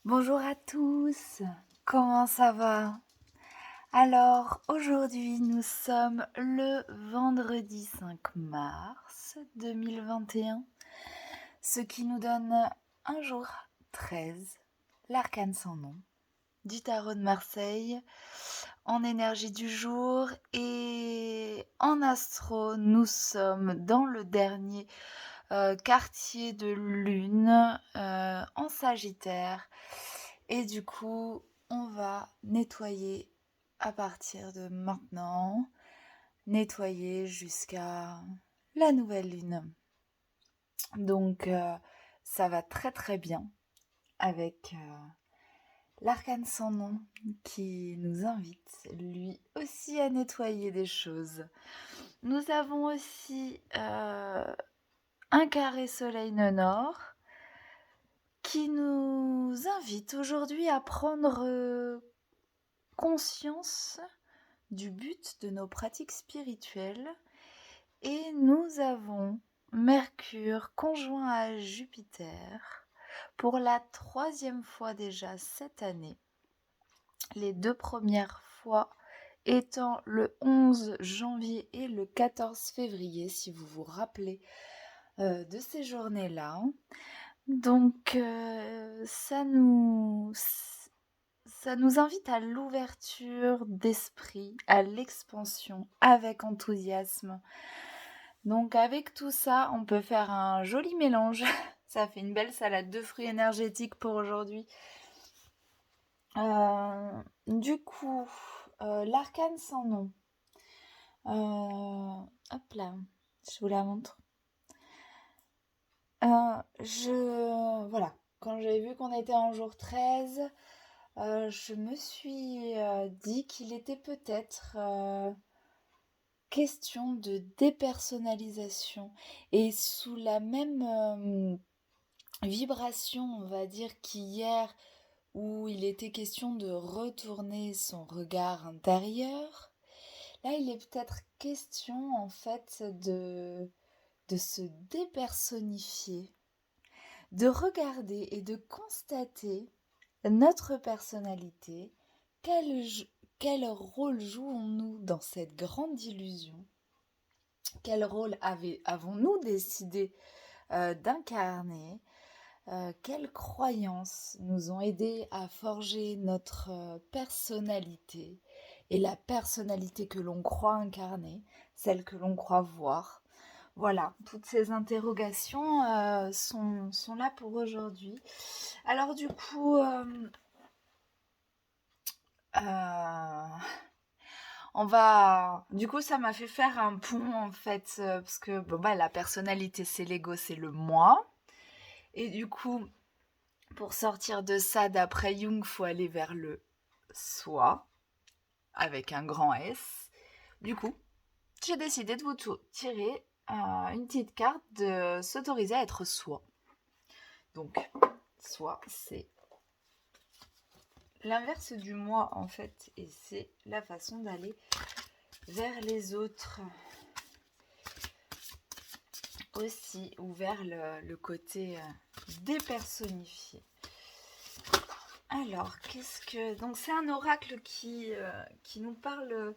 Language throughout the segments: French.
Bonjour à tous, comment ça va? Alors aujourd'hui nous sommes le vendredi 5 mars 2021, ce qui nous donne un jour 13, l'arcane sans nom, du tarot de Marseille, en énergie du jour et en astro nous sommes dans le dernier quartier de lune en Sagittaire. Et du coup, on va nettoyer à partir de maintenant, nettoyer jusqu'à la nouvelle lune. Donc, ça va très très bien avec l'arcane sans nom qui nous invite lui aussi à nettoyer des choses. Nous avons aussi un carré soleil nord qui nous invite aujourd'hui à prendre conscience du but de nos pratiques spirituelles. Et nous avons Mercure conjoint à Jupiter pour la 3e fois déjà cette année. Les 2 premières fois étant le 11 janvier et le 14 février, si vous vous rappelez de ces journées-là. Donc ça nous invite à l'ouverture d'esprit, à l'expansion avec enthousiasme. Donc avec tout ça, on peut faire un joli mélange. Ça fait une belle salade de fruits énergétiques pour aujourd'hui. Du coup, l'arcane sans nom. Hop là, je vous la montre. Voilà, quand j'ai vu qu'on était en jour 13, je me suis dit qu'il était peut-être question de dépersonnalisation. Et sous la même vibration, on va dire, qu'hier, où il était question de retourner son regard intérieur, là, il est peut-être question, en fait, de se dépersonnifier, de regarder et de constater notre personnalité, quel rôle jouons-nous dans cette grande illusion, quel rôle avons-nous décidé d'incarner, quelles croyances nous ont aidés à forger notre personnalité et la personnalité que l'on croit incarner, celle que l'on croit voir. Voilà, toutes ces interrogations sont là pour aujourd'hui. Alors du coup, du coup, ça m'a fait faire un pont en fait, parce que la personnalité c'est l'ego, c'est le moi. Et du coup, pour sortir de ça, d'après Jung, faut aller vers le soi, avec un grand S. Du coup, j'ai décidé de vous tirer une petite carte de s'autoriser à être soi. Donc, soi, c'est l'inverse du moi en fait, et c'est la façon d'aller vers les autres aussi, ou vers le côté dépersonnifié. Alors, donc c'est un oracle qui nous parle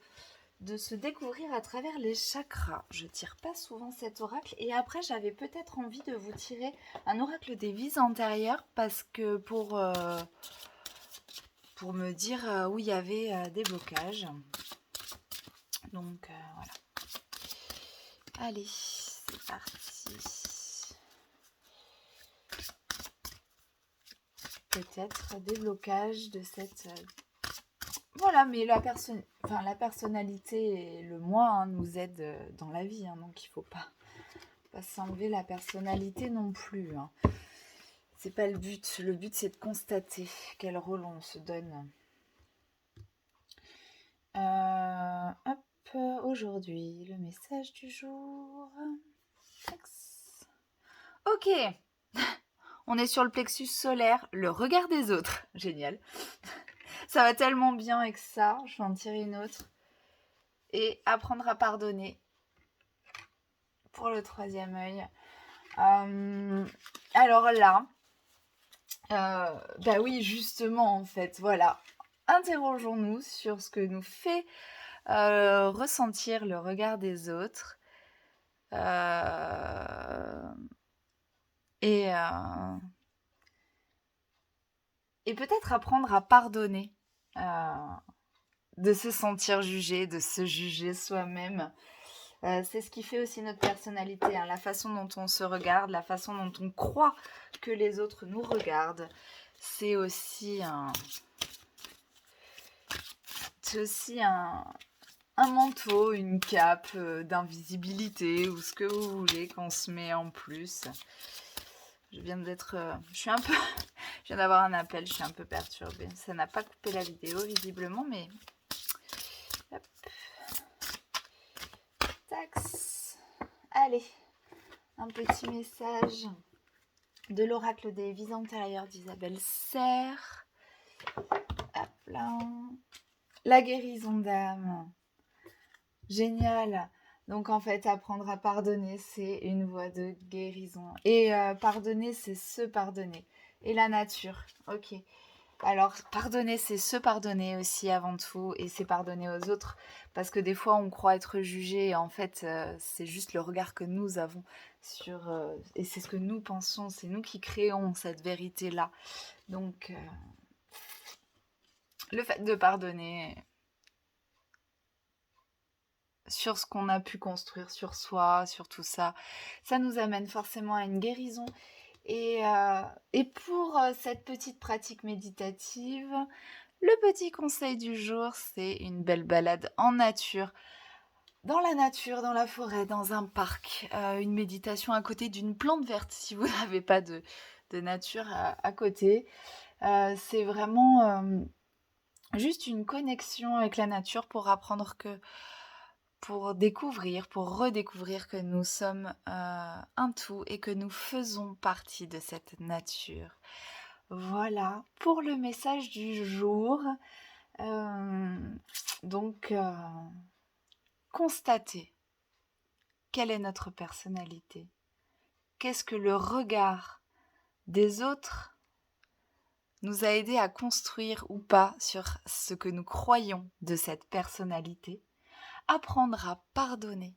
de se découvrir à travers les chakras. Je tire pas souvent cet oracle, et après j'avais peut-être envie de vous tirer un oracle des vies antérieures, parce que pour me dire où il y avait des blocages. Donc voilà. Allez, c'est parti. Peut-être des blocages de cette... Voilà, mais la personnalité et le moi nous aident dans la vie, donc il faut pas s'enlever la personnalité non plus. C'est pas le but. Le but, c'est de constater quel rôle on se donne. Aujourd'hui, le message du jour. Ok, on est sur le plexus solaire, le regard des autres. Génial. Ça va tellement bien avec ça. Je vais en tirer une autre. Et apprendre à pardonner pour le 3e œil. Alors là, Bah oui, justement, en fait, voilà. Interrogeons-nous sur ce que nous fait ressentir le regard des autres. Euh, et, euh, et peut-être apprendre à pardonner, de se sentir jugé, de se juger soi-même. C'est ce qui fait aussi notre personnalité, hein, la façon dont on se regarde, la façon dont on croit que les autres nous regardent. C'est aussi un manteau, une cape d'invisibilité ou ce que vous voulez qu'on se met en plus. Je viens je viens d'avoir un appel, je suis un peu perturbée. Ça n'a pas coupé la vidéo visiblement, mais hop. Tax. Allez, un petit message de l'oracle des vies antérieures d'Isabelle Serre. Hop là. La guérison d'âme. Génial. Donc en fait, apprendre à pardonner, c'est une voie de guérison. Et pardonner, c'est se pardonner. Et la nature, ok. Alors, pardonner, c'est se pardonner aussi avant tout, et c'est pardonner aux autres. Parce que des fois, on croit être jugé, et en fait, c'est juste le regard que nous avons sur... et c'est ce que nous pensons, c'est nous qui créons cette vérité-là. Donc, le fait de pardonner sur ce qu'on a pu construire sur soi, sur tout ça, ça nous amène forcément à une guérison. Et pour cette petite pratique méditative, le petit conseil du jour, c'est une belle balade en nature. Dans la nature, dans la forêt, dans un parc, une méditation à côté d'une plante verte si vous n'avez pas de nature à côté. C'est vraiment juste une connexion avec la nature pour apprendre pour découvrir, pour redécouvrir que nous sommes un tout et que nous faisons partie de cette nature. Voilà pour le message du jour. Donc, constater quelle est notre personnalité. Qu'est-ce que le regard des autres nous a aidé à construire ou pas sur ce que nous croyons de cette personnalité. Apprendre à pardonner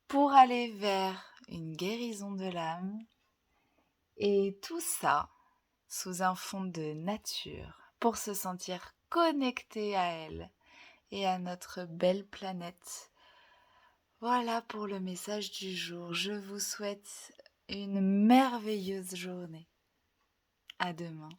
pour aller vers une guérison de l'âme. Et tout ça sous un fond de nature pour se sentir connecté à elle et à notre belle planète. Voilà pour le message du jour. Je vous souhaite une merveilleuse journée. À demain.